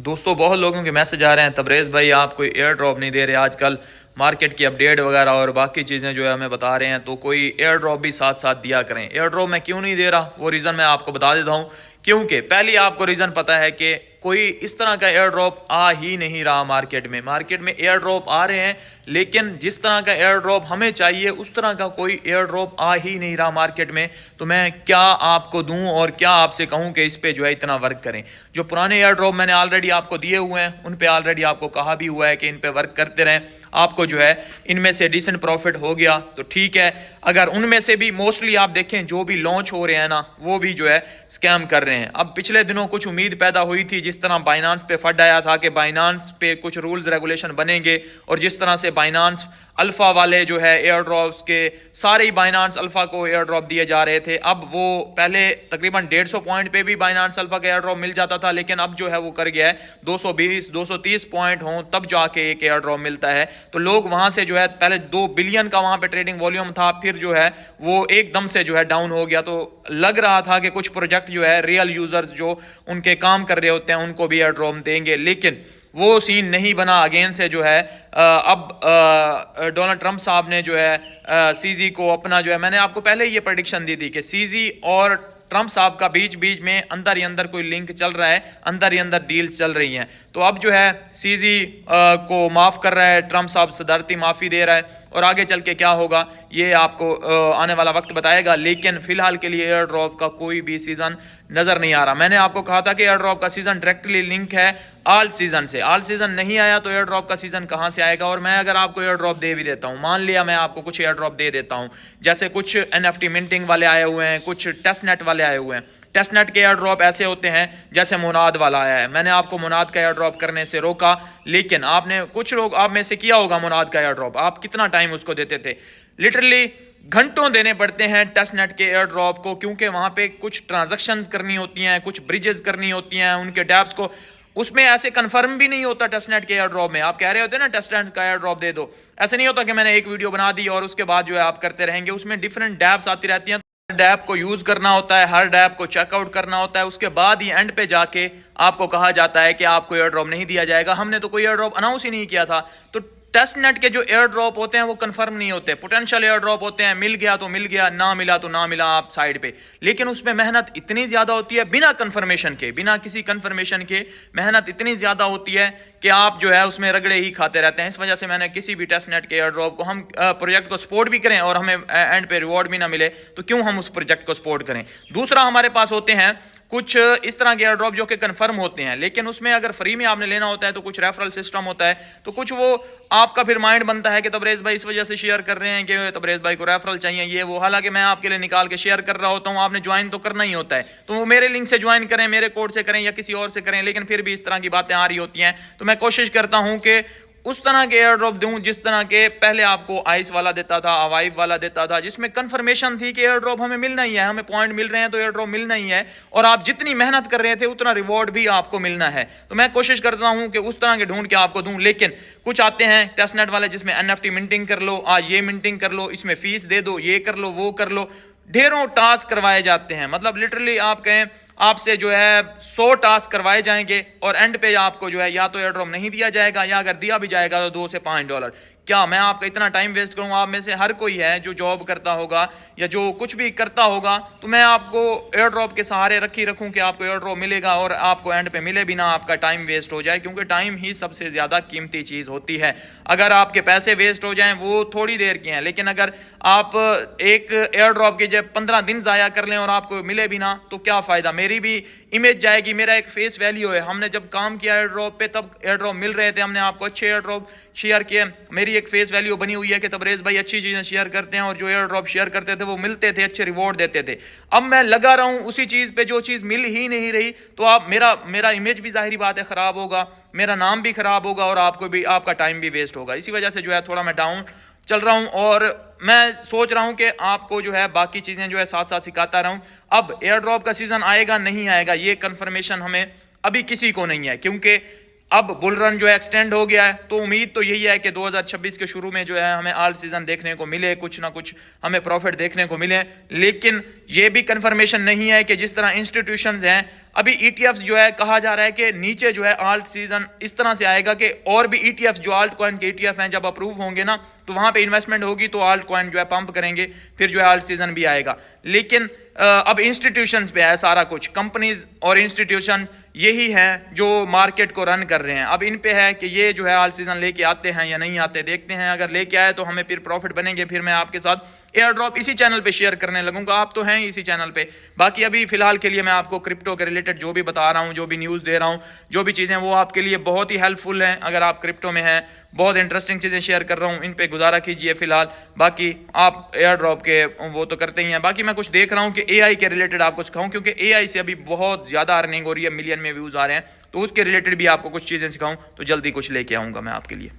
दोस्तों बहुत लोगों के मैसेज आ रहे हैं, तबरेज़ भाई आप कोई एयर ड्रॉप नहीं दे रहे, आजकल मार्केट की अपडेट वगैरह और बाकी चीज़ें जो है हमें बता रहे हैं, तो कोई एयर ड्रॉप भी साथ साथ दिया करें। एयर ड्रॉप मैं क्यों नहीं दे रहा, वो रीज़न मैं आपको बता देता हूँ। क्योंकि पहले आपको रीज़न पता है कि कोई इस तरह का एयर ड्रॉप आ ही नहीं रहा मार्केट में एयर ड्रॉप आ रहे हैं, लेकिन जिस तरह का एयर ड्रॉप हमें चाहिए उस तरह का कोई एयर ड्रॉप आ ही नहीं रहा मार्केट में। तो मैं क्या आपको दूं और क्या आपसे कहूं कि इस पे जो है इतना वर्क करें। जो पुराने एयर ड्रॉप मैंने ऑलरेडी आपको दिए हुए हैं, उन पे ऑलरेडी आपको कहा भी हुआ है कि इन पे वर्क करते रहें, आपको जो है इनमें से डिसेंट प्रॉफिट हो गया तो ठीक है। अगर उनमें से भी मोस्टली आप देखें जो भी लॉन्च हो रहे हैं ना, वो भी जो है स्कैम कर रहे हैं। अब पिछले दिनों कुछ उम्मीद पैदा हुई थी, जिस तरह बाइनांस पे फंड आया था कि बाइनांस पे कुछ रूल्स रेगुलेशन बनेंगे, और जिस तरह से बाइनांस अल्फा वाले जो है एयर ड्रॉप्स के सारे ही बाइनांस अल्फा को एयर ड्रॉप दिए जा रहे थे। अब वो पहले तकरीबन 150 पॉइंट पे भी बाइनांस अल्फा का एयर ड्रॉप मिल जाता था, लेकिन अब जो है वो कर गया है 220 230 पॉइंट हों तब जाके एक एयर ड्रॉप मिलता है। तो लोग वहां से जो है पहले 2 बिलियन का वहां पे ट्रेडिंग वॉल्यूम था, फिर जो है वो एकदम से जो है डाउन हो गया। तो लग रहा था कि कुछ प्रोजेक्ट जो है रियल यूजर्स जो उनके काम कर रहे होते हैं उनको भी एयर ड्रॉप देंगे, लेकिन वो सीन नहीं बना। अगेन से जो है अब डोनाल्ड ट्रंप साहब ने जो है सीजी को अपना जो है, मैंने आपको पहले ये प्रेडिक्शन दी थी कि सीजी और ट्रंप साहब का बीच बीच में अंदर ही अंदर कोई लिंक चल रहा है, अंदर ही अंदर डील्स चल रही हैं। तो अब जो है सीजी को माफ़ कर रहा है ट्रंप साहब, सदारती माफ़ी दे रहा है, और आगे चल के क्या होगा ये आपको आने वाला वक्त बताएगा। लेकिन फिलहाल के लिए एयर ड्रॉप का कोई भी सीज़न नज़र नहीं आ रहा। मैंने आपको कहा था कि एयर ड्रॉप का सीज़न डायरेक्टली लिंक है ऑल सीज़न से। ऑल सीज़न नहीं आया तो एयर ड्रॉप का सीज़न कहाँ से आएगा। और मैं अगर आपको एयर ड्रॉप दे भी देता हूँ, मान लिया मैं आपको कुछ एयर ड्रॉप दे देता हूँ, जैसे कुछ NFT मिंटिंग वाले आए हुए हैं, कुछ टेस्ट नेट वाले आए हुए हैं। टेस्ट नेट के एयर ड्रॉप ऐसे होते हैं जैसे मोनाद वाला आया है, मैंने आपको मोनाद का एयर ड्रॉप करने से रोका, लेकिन आपने कुछ लोग आप में से किया होगा मोनाद का एयर ड्रॉप। आप कितना टाइम उसको देते थे, लिटरली घंटों देने पड़ते हैं टेस्ट नेट के एयर ड्रॉप को, क्योंकि वहां पे कुछ ट्रांजैक्शंस करनी होती हैं, कुछ ब्रिजेस करनी होती हैं, उनके डैप्स को उसमें ऐसे कंफर्म भी नहीं होता। टेस्ट नेट के एयर ड्रॉप में आप कह रहे होते हैं ना टेस्ट नेट का एयर ड्रॉप दे दो, ऐसे नहीं होता कि मैंने एक वीडियो बना दी और उसके बाद जो है आप करते रहेंगे। उसमें डिफरेंट डैप्स आती रहती हैं, हर डैप को यूज करना होता है, हर डैप को चेकआउट करना होता है, उसके बाद ही एंड पे जाके आपको कहा जाता है कि आपको एयर ड्रॉप नहीं दिया जाएगा। हमने तो कोई एयर ड्रॉप अनाउंस ही नहीं किया था। तो टेस्ट नेट के जो एयर ड्रॉप होते हैं वो कंफर्म नहीं होते, पोटेंशियल एयर ड्रॉप होते हैं, मिल गया तो मिल गया, ना मिला तो ना मिला, आप साइड पे। लेकिन उसमें मेहनत इतनी ज्यादा होती है, बिना कंफर्मेशन के, बिना किसी कंफर्मेशन के मेहनत इतनी ज्यादा होती है कि आप जो है उसमें रगड़े ही खाते रहते हैं। इस वजह से मैंने किसी भी टेस्ट नेट के एयर ड्रॉप को, हम प्रोजेक्ट को सपोर्ट भी करें और हमें एंड पे रिवॉर्ड भी ना मिले तो क्यों हम उस प्रोजेक्ट को सपोर्ट करें। दूसरा, हमारे पास होते हैं कुछ इस तरह के एयर ड्रॉप जो कि कंफर्म होते हैं, लेकिन उसमें अगर फ्री में आपने लेना होता है तो कुछ रेफरल सिस्टम होता है, तो कुछ वो आपका फिर माइंड बनता है कि तबरेज़ भाई इस वजह से शेयर कर रहे हैं कि तबरेज़ भाई को रेफरल चाहिए ये वो। हालांकि मैं आपके लिए निकाल के शेयर कर रहा होता हूं, आपने ज्वाइन तो करना ही होता है, तो वो मेरे लिंक से ज्वाइन करें, मेरे कोड से करें या किसी और से करें, लेकिन फिर भी इस तरह की बातें आ रही होती हैं। तो मैं कोशिश करता हूं कि उस तरह के एयर ड्रॉप दूं जिस तरह के पहले आपको आइस वाला देता था, अवाइव वाला देता था, जिसमें कंफर्मेशन थी कि एयर ड्रॉप हमें मिलना ही है, हमें पॉइंट मिल रहे हैं तो एयर ड्रॉप मिलना ही है, और आप जितनी मेहनत कर रहे थे उतना रिवॉर्ड भी आपको मिलना है। तो मैं कोशिश करता हूं कि उस तरह के ढूंढ के आपको दूं। लेकिन कुछ आते हैं टेस्ट नेट वाले जिसमें NFT मिंटिंग कर लो, आज ये मिंटिंग कर लो, इसमें फीस दे दो, ये कर लो, वो कर लो, ढेरों टास्क करवाए जाते हैं। मतलब लिटरली आप कहें आपसे जो है 100 टास्क करवाए जाएंगे और एंड पे आपको जो है या तो एयर ड्रॉप नहीं दिया जाएगा, या अगर दिया भी जाएगा तो $2 से $5। क्या मैं आपका इतना टाइम वेस्ट करूँ? आप में से हर कोई है जो जॉब करता होगा या जो कुछ भी करता होगा, तो मैं आपको एयर ड्रॉप के सहारे रखूँ कि आपको एयर ड्रॉप मिलेगा और आपको एंड पे मिले बिना आपका टाइम वेस्ट हो जाए, क्योंकि टाइम ही सबसे ज़्यादा कीमती चीज़ होती है। अगर आपके पैसे वेस्ट हो जाएं वो थोड़ी देर के हैं, लेकिन अगर आप एक एयर ड्रॉप के जब 15 दिन ज़ाया कर लें और आपको मिले भी ना तो क्या फ़ायदा। मेरी भी इमेज जाएगी, मेरा एक फेस वैल्यू है। हमने जब काम किया एयर ड्रॉप पे तब एयर ड्रॉप मिल रहे थे, हमने आपको अच्छे एयर ड्रॉप शेयर किए, मेरी एक फेस वैल्यू बनी हुई है कि तबरेज़ भाई अच्छी चीज़ें शेयर करते हैं, और जो एयर ड्रॉप शेयर करते थे वो मिलते थे, अच्छे रिवॉर्ड देते थे। अब मैं लगा रहा हूँ उसी चीज़ पे जो चीज़ मिल ही नहीं रही, तो आप मेरा इमेज भी जाहिर बात है ख़राब होगा, मेरा नाम भी ख़राब होगा और आपको भी आपका टाइम भी वेस्ट होगा। इसी वजह से जो है थोड़ा मैं डाउन चल रहा हूं, और मैं सोच रहा हूं कि आपको जो है बाकी चीज़ें जो है साथ साथ सिखाता रहूं। अब एयर ड्रॉप का सीज़न आएगा नहीं आएगा ये कंफर्मेशन हमें अभी किसी को नहीं है, क्योंकि अब बुल रन जो है एक्सटेंड हो गया है। तो उम्मीद तो यही है कि 2026 के शुरू में जो है हमें ऑल सीजन देखने को मिले, कुछ ना कुछ हमें प्रॉफिट देखने को मिले। लेकिन ये भी कंफर्मेशन नहीं है कि जिस तरह इंस्टीट्यूशंस हैं अभी ईटीएफ्स जो है कहा जा रहा है कि नीचे जो है आल्ट सीजन इस तरह से आएगा कि और भी ईटीएफ्स जो आल्ट कॉइन के ईटीएफ हैं जब अप्रूव होंगे ना तो वहां पे इन्वेस्टमेंट होगी तो आल्ट कॉइन जो है पंप करेंगे, फिर जो है आल्ट सीजन भी आएगा। लेकिन अब इंस्टीट्यूशंस पे है सारा कुछ, कंपनीज और इंस्टीट्यूशन यही हैं जो मार्केट को रन कर रहे हैं। अब इन पे है कि ये जो है आल्ट सीजन लेके आते हैं या नहीं आते, देखते हैं। अगर लेके आए तो हमें फिर प्रॉफिट बनेंगे, फिर मैं आपके साथ एयर ड्रॉप इसी चैनल पे शेयर करने लगूंगा। आप तो हैं इसी चैनल पे। बाकी अभी फिलहाल के लिए मैं आपको क्रिप्टो के रिलेटेड जो भी बता रहा हूं, जो भी न्यूज़ दे रहा हूं, जो भी चीज़ें वो आपके लिए बहुत ही हेल्पफुल हैं। अगर आप क्रिप्टो में हैं, बहुत इंटरेस्टिंग चीज़ें शेयर कर रहा हूं, इन पे गुजारा कीजिए फिलहाल। बाकी आप एयर ड्रॉप के वो तो करते ही हैं। बाकी मैं कुछ देख रहा हूँ कि एआई के रिलेटेड आपको सिखाऊं, क्योंकि एआई से अभी बहुत ज़्यादा अर्निंग हो रही है, मिलियन में व्यूज़ आ रहे हैं, तो उसके रिलेटेड भी आपको कुछ चीज़ें सिखाऊं, तो जल्दी कुछ लेके आऊँगा मैं आपके लिए।